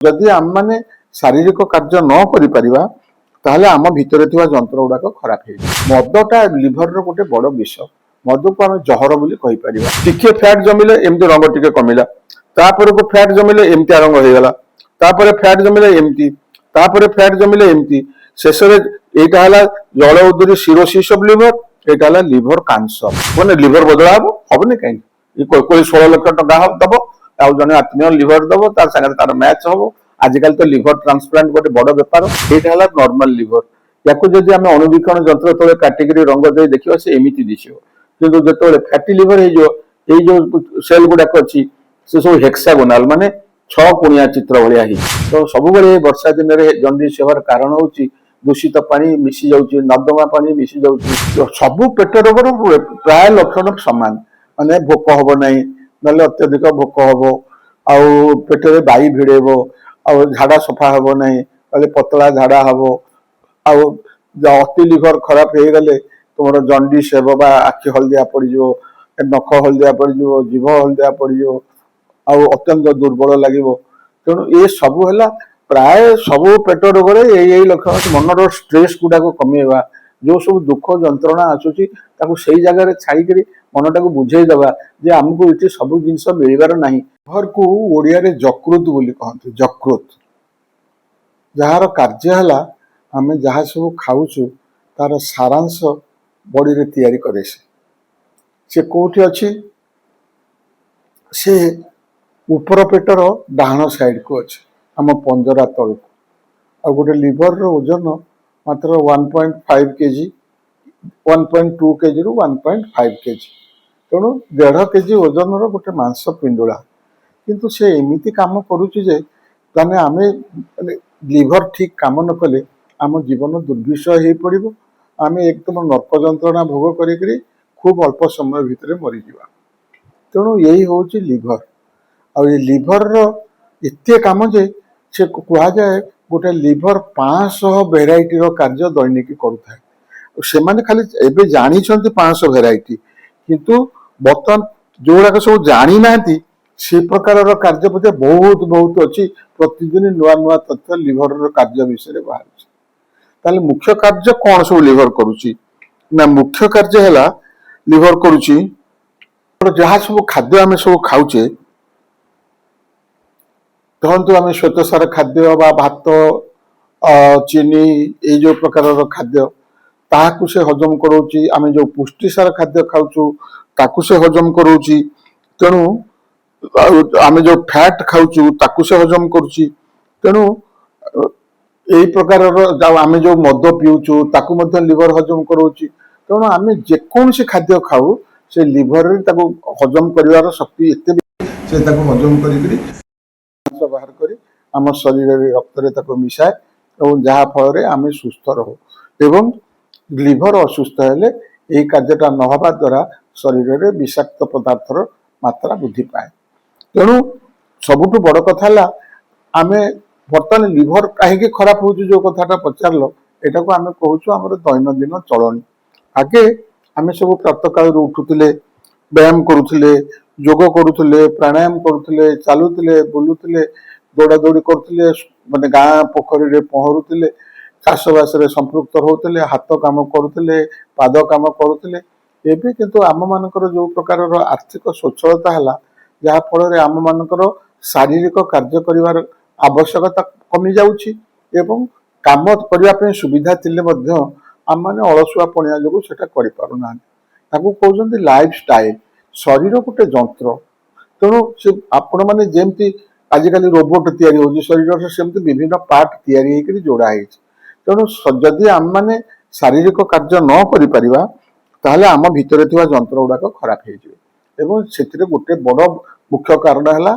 जदि आम मैंने शारीरिक कार्य न करिपरिबा ताहले आम भितर थिबा जंत्र गुड़ाक खराब हो मदटा लिभर रो गोटे बड़ विष मद को आम जहर बोली कहि परिबा टिके फैट जमिले एमती रंग टिके कमिला तापर को फैट जमिले एमती रंग हो गला तापर फैट जमिले एमती तापर फैट जमिले एमती शेष में एटा हला जल उदरी सिरोसिस ऑफ लिवर एटा हला लिवर कैंसर माने लिवर बदला हबने कहीं कोई 16 लाख टका दब आउ जने आत्मीय लिवर दब तार संगे तार मैच हबो आजिकल तो लिवर ट्रांसप्लांट गोटे बड़ बेपार एटा हला नॉर्मल लिवर याको जदि आमे अणुवीक्षण जंत्र तले कैटेगरी रंग दे देखिबा से एमिति दिसियो किंतु जेतोले फैटी लिवर हे जो सेल गुडाक अछि से सब हेक्सागोनाल माने 6 कोणिया चित्र भलिया ही तो सब बेले वर्षा दिन रे जंडिस हेबार कारण होउची दूषित पानी मिसी जाउची नर्दमा पानी मिसी जाउची सब पेट रोगर प्राय लक्षण समान माने भोक हबो नाही नले अत्यधिक भोक हबो आउ पेटरे बाई भिड़ेबो आउ झाड़ा सफा हबो नाही नले पतला झाड़ा हबो आउ अति लिवर खराब हे गले तुमर जंडिस हेबो बा आखि हलदिया पड़ी जो नख हलदिया पड़ी जो जीभ हलदिया पड़ी जो आउ अत्यंत दुर्बल लागिबो तेणु ए सबु हैला प्राय सबु पेट रोग रे एई लक्षण मनर स्ट्रेस गुडा को कमेवा जो सब दुख जंत्रणा आसुची ताको सेई जगह रे छाई करी मनटा को बुझेई दबा जे हमको इति सब जिंस मिलिबार नाही घर को ओडिया रे जकृत बोली कहंती जकृत जहार कार्य हला हमें जहा सब खाउछु तार सारांश बॉडी रे तैयारी करे से कोठी अछि से ऊपर पेटर डाहाण साइड को अछि हम पंजरा तल आ गोटे लिवर रो ओजन मात्र 1.5 केजी 1.2 केजी रु 1.5 केजी तेणु 1.5 केजी ओजन रो गोटे मांस पिंडुला किंतु से एमिति काम करूची जे ताने आमे लिवर ठीक काम न कले आम जीवन दुर्विषय हे पड़िबो आमे एकदम नर्क जंत्रणा भोग करी करी खूब अल्प समय भितरे मरी जीवा तेणु यही होची लिवर आ ये लिवर रो एते काम जे से कुआ जाए गोटे लिवर 500 वेराइटी रो कार्य दैनिक करूଥାଏ से माने खाली एबे जानी छंती 500 वेराइटी किंतु बर्तन जोड़ा सब जानी नांती से प्रकार रो कार्य पते बहुत बहुत अछि प्रतिदिन नुआ नुआ तथ्य लिवर रो कार्य विषय रे बाहर ताले मुख्य कार्य कोन सब लिवर करूची ना मुख्य कार्य हैला लिवर करूची जहा सब खाद्य आमे सब खाउचे धरतु आम श्वेतसार खाद्य बा भात चीनी ये जो प्रकार खाद्य ताकू से हजम करोची आम जो पुष्टिसार खाद्य खाऊचु ताकू से हजम करोची तेणु आम जो फैट खाऊचु ताकू से हजम करुची तेणु यही प्रकार आम जो मद पीऊचु ताकू मध्य लिवर हजम करोची तेणु आम जेकोसी खाद्य खाऊ से लिवर रे ताकू हजम करिवार शक्ति एते से ताकू हजम करी बाहर करी आम शरीर रक्त रे ताको मिसाए और जहा फल रे आमे सुस्थ रहो एवं लिवर असुस्थ हेले एही कार्यटा न हवा द्वारा शरीर रे विषाक्त पदार्थर मात्रा वृद्धि पाए तेणु सबुठु बड़ कथा ला आमे बर्तमान लिवर काहे खराब होउची जो कथाटा पचारलो एटा को आमे कहूछु हमर दैनंदिन चलनी आगे आमे सब प्रातः काल उठुतिले व्यायाम करुथिले जोग करुथिले प्राणायाम करुथिले चालुथिले बुलुथिले दौड़ा दौड़ी करुथिले माने गाँ पोखरी रे पहरुथिले चाषबास रे संपृक्त होउथिले हाथ काम करुथिले पाद काम करुथिले एबे किंतु आम मानकर जो प्रकार आर्थिक स्वच्छलता हला जहा फल रे आम मानकर शारीरिक कार्य करिवार आवश्यकता कमी जाउची एवं काम करिवा पे सुविधा थिले मध्य आम माने अलसुआ पणिया जोगु सेटा करि पारु ना ताकू कहउछन्ती लाइफ स्टाइल शरीर गोटे जंत्र तेणु से आपण मैंने जमती आजिकल रोबोट तैयारी होची शरीर सेमती विभिन्न पार्ट तैयारी होकर जोड़ा है तेणु जदि आम मैंने शारीरिक कार्य न करि परिबा ताहले आम भितर थिबा जंत्र गुड़ाक खराब हो जाए एवं से गोटे बड़ मुख्य कारण है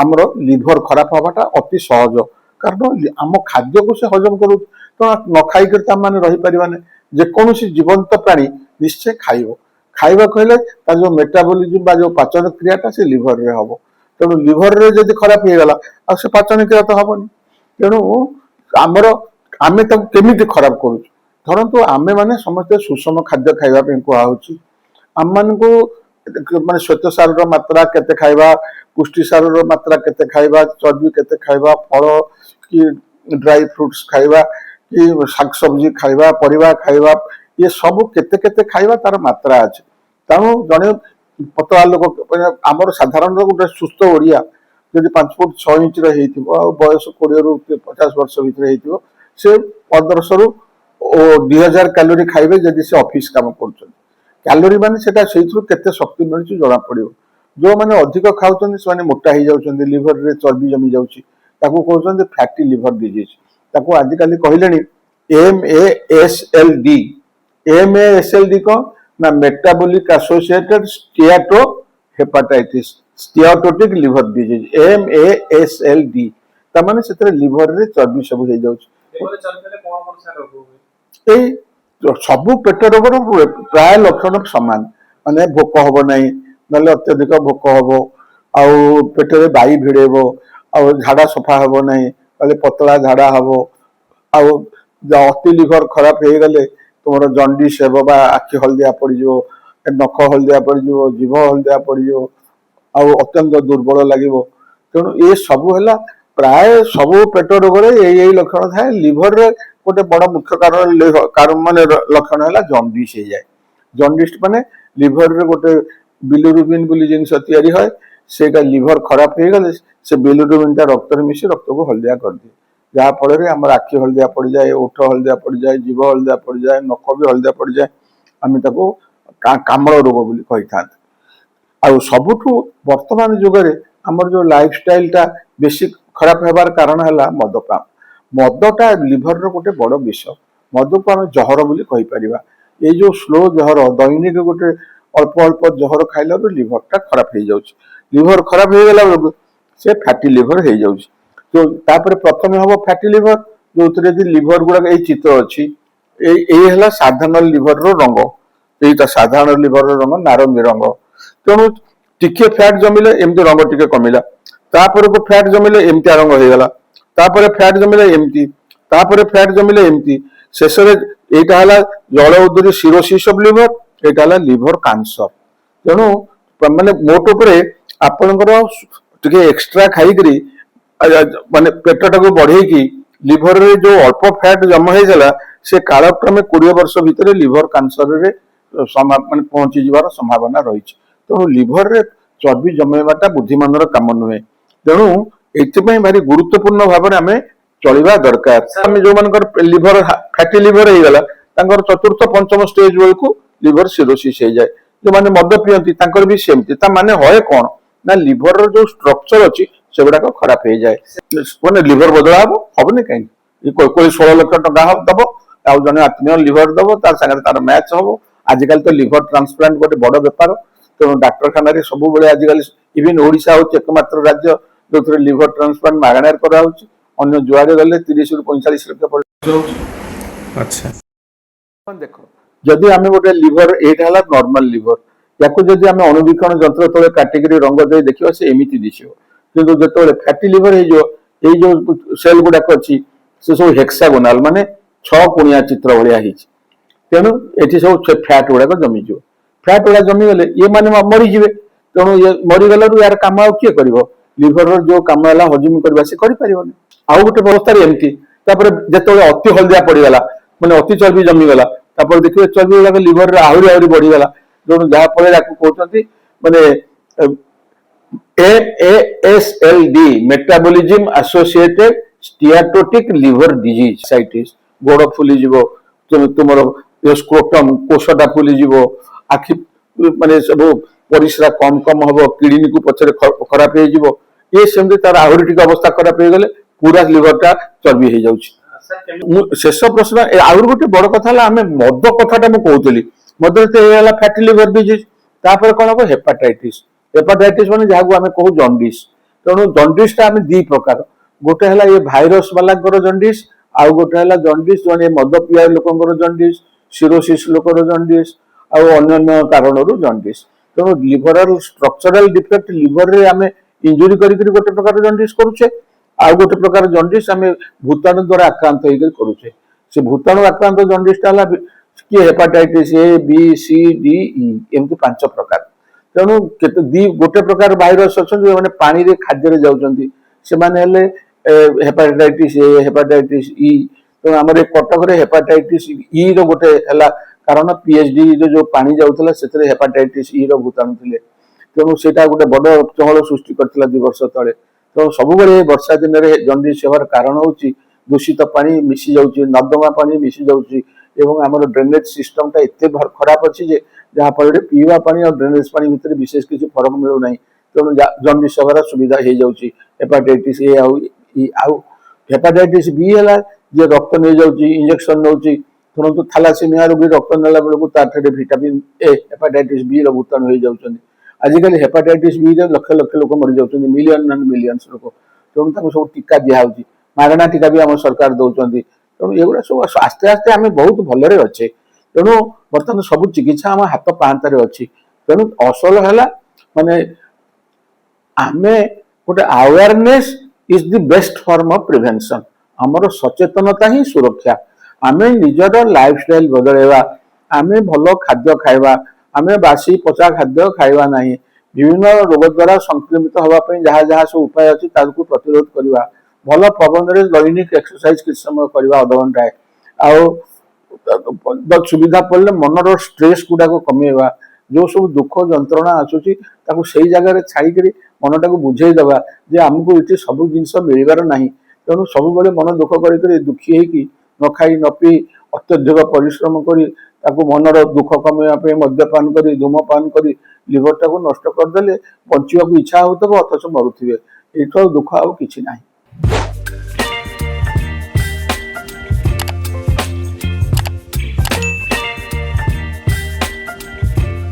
आमर लिभर खराब हवाटा अति सहज कारण आम खाद्य को से हजम करू तो न खाई कर माने रही परिबाने जेकोसी जीवंत प्राणी निश्चय खाइबो खाइबा कहले तार जो मेटाबॉलिज्म बा जो पाचन क्रियाटा से लिवर रे हबो तेणु लिवर रे जदि खराब हो गला आ से पाचन क्रिया तो हबनी तेणु आमर आमे ताको केमिति खराब करूछु धरंतु आमे माने समस्त सुषम खाद्य खाइबा पे कुआ होची आम मान को ମାନେ ଶ୍ୱେତସାରର ମାତ୍ରା କେତେ ଖାଇବା, ପୁଷ୍ଟିସାରର ମାତ୍ରା କେତେ ଖାଇବା, ଚର୍ବି କେତେ ଖାଇବା, ଫଳ କି ଡ୍ରାଇ ଫ୍ରୁଟ୍ସ ଖାଇବା କି ଶାଗସବ୍ଜି ଖାଇବା, ପରିବା ଖାଇବା, ये ସବୁ କେତେ କେତେ ଖାଇବା ତାର ମାତ୍ରା ଅଛି। ତେଣୁ ଜଣେ ପତଳା ଲୋକ ଆମର ସାଧାରଣ ଗୋଟେ ସୁସ୍ଥ ଓଡିଆ ଯଦି 5 ଫୁଟ 6 ଇଞ୍ଚର ହେଇଥିବ ଆଉ ବୟସ 20 ରୁ 50 ବର୍ଷ ଭିତରେ ହେଇଥିବ, ସେ 1500 ରୁ 2000 କ୍ୟାଲୋରି ଖାଇବେ ଯଦି ସେ ଅଫିସ କାମ କରୁଛନ୍ତି। କ୍ୟାଲୋରି ମାନେ ସେଟା ସେଇଥିରୁ କେତେ ଶକ୍ତି ମିଳୁଛି ଜଣା ପଡିବ। ଯୋଉମାନେ ଅଧିକ ଖାଉଛନ୍ତି ସେମାନେ ମୋଟା ହେଇଯାଉଛନ୍ତି, ଲିଭରରେ ଚର୍ବି ଜମି ଯାଉଛି, ତାକୁ କହୁଛନ୍ତି ଫ୍ୟାଟି ଲିଭର ଡିଜିଜ। ତାକୁ ଆଜିକାଲି କହିଲେଣି MASLD। MASLD କଣ ନା metabolic associated steatohepatitis, steatotic liver disease, MASLD। ତାମାନେ ସେଥିରେ ଲିଭରରେ ଚର୍ବି ସବୁ ହେଇଯାଉଛି। ଏଇ ସବୁ ପେଟ ରୋଗର ପ୍ରାୟ ଲକ୍ଷଣ ସମାନ, ମାନେ ଭୋକ ହବ ନାହିଁ, ନହେଲେ ଅତ୍ୟଧିକ ଭୋକ ହବ, ଆଉ ପେଟରେ ବାଇ ଭିଡେଇବ, ଆଉ ଝାଡା ସଫା ହବ ନାହିଁ, ନହେଲେ ପତଳା ଝାଡା ହବ, ଆଉ ଅତି ଲିଭର ଖରାପ ହେଇଗଲେ ତୁମର ଜଣ୍ଡିସ ହେବ ବା ଆଖି ହଳଦିଆ ପଡିଯିବ, ନଖ ହଳଦିଆ ପଡିଯିବ, ଜିଭ ହଳଦିଆ ପଡିଯିବ, ଆଉ ଅତ୍ୟନ୍ତ ଦୁର୍ବଳ ଲାଗିବ। ତେଣୁ ଏ ସବୁ ହେଲା ପ୍ରାୟ ସବୁ ପେଟ ରୋଗରେ ଏଇ ଲକ୍ଷଣ ଥାଏ। ଲିଭରରେ ଗୋଟେ ବଡ ମୁଖ୍ୟ କାରଣ ମାନେ ଲକ୍ଷଣ ହେଲା ଜଣ୍ଡିସ ହେଇଯାଏ। ଜଣ୍ଡିସ ମାନେ ଲିଭରରେ ଗୋଟେ ବିଲିରୁବିନ ବୋଲି ଜିନିଷ ତିଆରି হয়, ସେଇଟା ଲିଭର ଖରାପ ହେଇଗଲେ ସେ ବିଲିରୁବିନଟା ରକ୍ତରେ ମିଶି ରକ୍ତକୁ ହଳଦିଆ କରିଦିଏ, ଯାହା ଫଳରେ ଆମର ଆଖି ହଳଦିଆ ପଡିଯାଏ, ଓଠ ହଳଦିଆ ପଡିଯାଏ, ଜିଭ ହଳଦିଆ ପଡିଯାଏ, ନଖ ବି ହଳଦିଆ ପଡିଯାଏ। ଆମେ ତାକୁ କାମଳ ରୋଗ ବୋଲି କହିଥାନ୍ତି। ଆଉ ସବୁଠୁ ବର୍ତ୍ତମାନ ଯୁଗରେ ଆମର ଯୋଉ ଲାଇଫଷ୍ଟାଇଲଟା ବେଶୀ ଖରାପ ହେବାର କାରଣ ହେଲା ମଦପାନ। ମଦଟା ଲିଭରର ଗୋଟେ ବଡ ବିଷ। ମଦକୁ ଆମେ ଜହର ବୋଲି କହିପାରିବା। ଏଇ ଯୋଉ ସ୍ଲୋ ଜହର, ଦୈନିକ ଗୋଟେ ଅଳ୍ପ ଅଳ୍ପ ଜହର ଖାଇଲାରୁ ଲିଭରଟା ଖରାପ ହେଇଯାଉଛି। ଲିଭର ଖରାପ ହେଇଗଲା ବେଳକୁ ସେ ଫ୍ୟାଟି ଲିଭର ହେଇଯାଉଛି। ତ ତାପରେ ପ୍ରଥମେ ହବ ଫ୍ୟାଟି ଲିଭର, ଯୋଉଥିରେ କି ଲିଭର ଗୁଡାକ ଏଇ ଚିତ୍ର ଅଛି, ଏଇ ହେଲା ସାଧାରଣ ଲିଭରର ରଙ୍ଗ। এইটা সাধারণ লিভরর রঙ নারঙ্গী রঙ। তেଣୁ ଟିକେ ଫ୍ୟାଟ ଜମିଲେ ଏମିତି ରଙ୍ଗ ଟିକେ କମିଲା, ତାପରକୁ ଫ୍ୟାଟ ଜମିଲେ ଏମିତିଆ ରଙ୍ଗ ହେଇଗଲା, ତାପରେ ଫ୍ୟାଟ ଜମିଲେ ଏମିତି, ତାପରେ ଫ୍ୟାଟ ଜମିଲେ ଏମିତି, ଶେଷରେ ଏଇଟା ହେଲା ଜଳ ଉଦରୀ ସିରୋସିସ୍ ଅଫ ଲିଭର, ଏଇଟା ହେଲା ଲିଭର କ୍ୟାନ୍ସର। ତେଣୁ ମାନେ ମୋଟ ଉପରେ ଆପଣଙ୍କର ଟିକେ ଏକ୍ସଟ୍ରା ଖାଇକିରି ମାନେ ପେଟଟାକୁ ବଢେଇକି ଲିଭରରେ ଯୋଉ ଅଳ୍ପ ଫ୍ୟାଟ ଜମା ହେଇଗଲା, ସେ କାଳକ୍ରମେ 20 ବର୍ଷ ଭିତରେ ଲିଭର କ୍ୟାନ୍ସରରେ ମାନେ ପହଞ୍ଚି ଯିବାର ସମ୍ଭାବନା ରହିଛି। ତେଣୁ ଲିଭରରେ ଚର୍ବି ଜମେଇବାଟା ବୁଦ୍ଧିମାନର କାମ ନୁହେଁ। ତେଣୁ ଏଥିପାଇଁ ଭାରି ଗୁରୁତ୍ୱପୂର୍ଣ୍ଣ ଭାବରେ ଆମେ ଚଳିବା ଦରକାର। ଆମେ ଯୋଉମାନଙ୍କର ଲିଭର ଫ୍ୟାଟି ଲିଭର ହେଇଗଲା, ତାଙ୍କର ଚତୁର୍ଥ ପଞ୍ଚମ ଷ୍ଟେଜ ବେଳକୁ ଲିଭର ସିରୋସିସ୍ ହେଇଯାଏ। ଯୋଉମାନେ ମଦ ପିଅନ୍ତି ତାଙ୍କର ବି ସେମିତି। ତା ମାନେ ହଏ କଣ ନା ଲିଭରର ଯୋଉ ଷ୍ଟ୍ରକ୍ଚର ଅଛି ସେଗୁଡାକ ଖରାପ ହେଇଯାଏ। ମାନେ ଲିଭର ବଦଳା ହବନି କାହିଁକି? 16 ଲକ୍ଷ ଟଙ୍କା ଦବ, ଆଉ ଜଣେ ଆତ୍ମୀୟ ଲିଭର ଦବ, ତା ସାଙ୍ଗରେ ତାର ମ୍ୟାଚ ହବ। ଆଜିକାଲି ତ ଲିଭର ଟ୍ରାନ୍ସପ୍ଲାଣ୍ଟ ଗୋଟେ ବଡ ବେପାର। ତେଣୁ ଡାକ୍ତରଖାନାରେ ସବୁବେଳେ ଆଜିକାଲି ଇଭିନ୍ ଓଡିଶା ହଉଛି ଏକମାତ୍ର ରାଜ୍ୟ ଯୋଉଥିରେ ଲିଭର ଟ୍ରାନ୍ସପ୍ଲାଣ୍ଟ ମାଗଣାରେ କରାହଉଛି। ଅନ୍ୟ ଯୁଆଡେ ଗଲେ 30 ରୁ 45 ଲକ୍ଷ ପର୍ଯ୍ୟନ୍ତ ହଉଛି। ଆଚ୍ଛା। ଦେଖ, ଯଦି ଆମେ ଗୋଟେ ଲିଭର, ଏଇଟା ହେଲା ନର୍ମାଲ ଲିଭର, ୟାକୁ ଯଦି ଆମେ ଅଣୁବୀକ୍ଷଣ ଯନ୍ତ୍ର ତଳେ କାଟିକିରି ରଙ୍ଗ ଦେଇ ଦେଖିବା ସେ ଏମିତି ଦିଶିବ। କିନ୍ତୁ ଯେତେବେଳେ ଫ୍ୟାଟି ଲିଭର ହେଇଯିବ, ଏଇ ଯୋଉ ସେଲ ଗୁଡାକ ଅଛି ସେ ସବୁ ହେକ୍ସାଗୋନାଲ, ମାନେ 6 କୋଣିଆ ଚିତ୍ର ଭଳିଆ ହେଇଛି। ତେଣୁ ଏଠି ସବୁ ଫ୍ୟାଟ ଗୁଡାକ ଜମିଯିବ। ଫ୍ୟାଟ ଗୁଡା ଜମିଗଲେ ଇଏ ମାନେ ମରିଯିବେ। ତେଣୁ ଇଏ ମରିଗଲାରୁ ୟାର କାମ ଆଉ କିଏ କରିବ? ଲିଭରର ଯୋଉ କାମ ହେଲା ହଜମ କରିବା ସେ କରିପାରିବନି। ଆଉ ଗୋଟେ ଅବସ୍ଥାରେ ଏମିତି, ତାପରେ ଯେତେବେଳେ ଅତି ହଳଦିଆ ପଡିଗଲା, ମାନେ ଅତି ଚର୍ବି ଜମିଗଲା, ତାପରେ ଦେଖିବେ ଚର୍ବି ଗୁଡାକ ଲିଭରରେ ଆହୁରି ଆହୁରି ବଢିଗଲା। ତେଣୁ ଯାହା ଫଳରେ ଆକୁ କହୁଛନ୍ତି ମାନେ MASLD, metabolism associated steatotic liver disease ସାଇଟିସ। ଗୋଡ ଫୁଲିଯିବ, ତୁମର ସ୍କ୍ରୋଟମ କୋଷଟା ଫୁଲିଯିବ, ଆଖି ମାନେ ସବୁ ପରିସ୍ରା କମ କମ ହବ, କିଡନୀକୁ ପଛରେ ଖରାପ ହେଇଯିବ। ଇଏ ସେମିତି ତାର ଆହୁରି ଟିକେ ଅବସ୍ଥା ଖରାପ ହେଇଗଲେ ପୁରା ଲିଭରଟା ଚର୍ବି ହେଇଯାଉଛି। ମୁଁ ଶେଷ ପ୍ରଶ୍ନ, ଆହୁରି ଗୋଟେ ବଡ କଥା ହେଲା, ଆମେ ମଦ କଥାଟା ମୁଁ କହୁଥିଲି, ମଦରେ ତ ହେଇଗଲା ଫ୍ୟାଟି ଲିଭର ଡିଜିଜ। ତାପରେ କଣ ହବ? ହେପାଟାଇଟିସ। ହେପାଟାଇଟିସ ମାନେ ଯାହାକୁ ଆମେ କହୁ ଜଣ୍ଡିସ। ତେଣୁ ଜଣ୍ଡିସଟା ଆମେ ଦି ପ୍ରକାର, ଗୋଟେ ହେଲା ଏ ଭାଇରସ ବାଲାଙ୍କର ଜଣ୍ଡିସ, ଆଉ ଗୋଟେ ହେଲା ଜଣ୍ଡିସ ଜଣେ ମଦ ପିଆ ଲୋକଙ୍କର ଜଣ୍ଡିସ, ସିରୋସିସ୍ ଲୋକର ଜଣ୍ଡିସ, ଆଉ ଅନ୍ୟାନ୍ୟ କାରଣରୁ ଜଣ୍ଡିସ। ତେଣୁ ଲିଭରାଲ ଷ୍ଟ୍ରକ୍ଚରାଲ ଡିଫେକ୍ଟ, ଲିଭରରେ ଆମେ ଇଞ୍ଜୁରି କରିକି ଗୋଟେ ପ୍ରକାର ଜଣ୍ଡିସ କରୁଛେ, ଆଉ ଗୋଟେ ପ୍ରକାର ଜଣ୍ଡିସ ଆମେ ଭୂତାଣୁ ଦ୍ୱାରା ଆକ୍ରାନ୍ତ ହେଇକି କରୁଛେ। ସେ ଭୂତାଣୁ ଆକ୍ରାନ୍ତ ଜଣ୍ଡିସଟା ହେଲା କିଏ hepatitis A B C D E, ଏମିତି 5 ପ୍ରକାର। ତେଣୁ ଗୋଟେ ପ୍ରକାର ଭାଇରସ ଅଛନ୍ତି ଯୋଉମାନେ ପାଣିରେ ଖାଦ୍ୟରେ ଯାଉଛନ୍ତି, ସେମାନେ ହେଲେ ହେପାଟାଇଟିସ୍ ଏ, ହେପାଟାଇଟିସ୍ ଇ। ତେଣୁ ଆମର ଏ କଟକରେ ହେପାଟାଇଟିସ୍ ଇ ର ଗୋଟେ ହେଲା, କାରଣ PHD ର ଯୋଉ ପାଣି ଯାଉଥିଲା ସେଥିରେ ହେପାଟାଇଟିସ୍ ଇ ର ଭୂତାଣୁ ଥିଲେ। ତେଣୁ ସେଇଟା ଗୋଟେ ବଡ ଚହଳ ସୃଷ୍ଟି କରିଥିଲା 2 ବର୍ଷ ତଳେ। ତେଣୁ ସବୁବେଳେ ବର୍ଷା ଦିନରେ ଜଣ୍ଡିସ୍ ହେବାର କାରଣ ହଉଛି ଦୂଷିତ ପାଣି ମିଶି ଯାଉଛି, ନର୍ଦ୍ଦମା ପାଣି ମିଶି ଯାଉଛି, ଏବଂ ଆମର ଡ୍ରେନେଜ ସିଷ୍ଟମଟା ଏତେ ଖରାପ ଅଛି ଯେ ଯାହାଫଳରେ ପିଇବା ପାଣି ଆଉ ଡ୍ରେନେଜ ପାଣି ଭିତରେ ବିଶେଷ କିଛି ଫରକ ମିଳୁନାହିଁ। ତେଣୁ ଜଣ୍ଡିସ୍ ହେବାର ସୁବିଧା ହେଇଯାଉଛି ହେପାଟାଇଟିସ୍ ଏ ଆଉ ଇ। ଆଉ ହେପାଟାଇଟିସ୍ ବି ହେଲା ଯେ ରକ୍ତ ନେଇଯାଉଛି, ଇଞ୍ଜେକ୍ସନ ନେଉଛି। ଧରନ୍ତୁ ଥାଲାସେମିଆ ରୋଗୀ ରକ୍ତ ନେଲା ବେଳକୁ ତାଠାରେ ଭିଟାମିନ୍ ଏ ହେପାଟାଇଟିସ୍ ବି ର ଭୂତାଣୁ ହେଇଯାଉଛନ୍ତି। ଆଜିକାଲି ହେପାଟାଇଟିସ୍ ବି ରେ ଲକ୍ଷ ଲକ୍ଷ ଲୋକ ମରିଯାଉଛନ୍ତି, ମିଲିୟନ ଆଣ୍ଡ ମିଲିୟନ୍ସ ଲୋକ। ତେଣୁ ତାଙ୍କୁ ସବୁ ଟୀକା ଦିଆହଉଛି, ମାଗଣା ଟୀକା ବି ଆମ ସରକାର ଦଉଛନ୍ତି। ତେଣୁ ଏଗୁଡା ସବୁ ଆସ୍ତେ ଆସ୍ତେ ଆମେ ବହୁତ ଭଲରେ ଅଛେ। ତେଣୁ ବର୍ତ୍ତମାନ ସବୁ ଚିକିତ୍ସା ଆମ ହାତ ପାହାନ୍ତାରେ ଅଛି। ତେଣୁ ଅସଲ ହେଲା ମାନେ ଆମେ ଗୋଟେ awareness is the best form of prevention. ଆମର ସଚେତନତା ହିଁ ସୁରକ୍ଷା। ଆମେ ନିଜର ଲାଇଫଷ୍ଟାଇଲ ବଦଳେଇବା, ଆମେ ଭଲ ଖାଦ୍ୟ ଖାଇବା, ଆମେ ବାସି ପଚା ଖାଦ୍ୟ ଖାଇବା ନାହିଁ। ବିଭିନ୍ନ ରୋଗ ଦ୍ୱାରା ସଂକ୍ରମିତ ହେବା ପାଇଁ ଯାହା ଯାହା ସବୁ ଉପାୟ ଅଛି ତାକୁ ପ୍ରତିରୋଧ କରିବା। ଭଲ ପବନରେ ଦୈନିକ ଏକ୍ସରସାଇଜ କିଛି ସମୟ କରିବା, ଅଧଘଣ୍ଟାଏ। ଆଉ ସୁବିଧା ପଡ଼ିଲେ ମନର ଷ୍ଟ୍ରେସ ଗୁଡାକୁ କମେଇବା। ଯୋଉ ସବୁ ଦୁଃଖ ଯନ୍ତ୍ରଣା ଆସୁଛି ତାକୁ ସେଇ ଜାଗାରେ ଛାଡ଼ିକରି ମନଟାକୁ ବୁଝେଇଦବା ଯେ ଆମକୁ ଏଠି ସବୁ ଜିନିଷ ମିଳିବାର ନାହିଁ। ତେଣୁ ସବୁବେଳେ ମନ ଦୁଃଖ କରିକରି ଦୁଃଖୀ ହେଇକି ନ ଖାଇ ନ ପିଇ ଅତ୍ୟଧିକ ପରିଶ୍ରମ କରି ତାକୁ ମନର ଦୁଃଖ କମେଇବା ପାଇଁ ମଦ୍ୟପାନ କରି, ଧୂମପାନ କରି ଲିଭରଟାକୁ ନଷ୍ଟ କରିଦେଲେ ବଞ୍ଚିବାକୁ ଇଚ୍ଛା ହଉଥିବ ଅଥଚ ମରୁଥିବେ। ଏଇଠୁ ଆଉ ଦୁଃଖ ଆଉ କିଛି ନାହିଁ।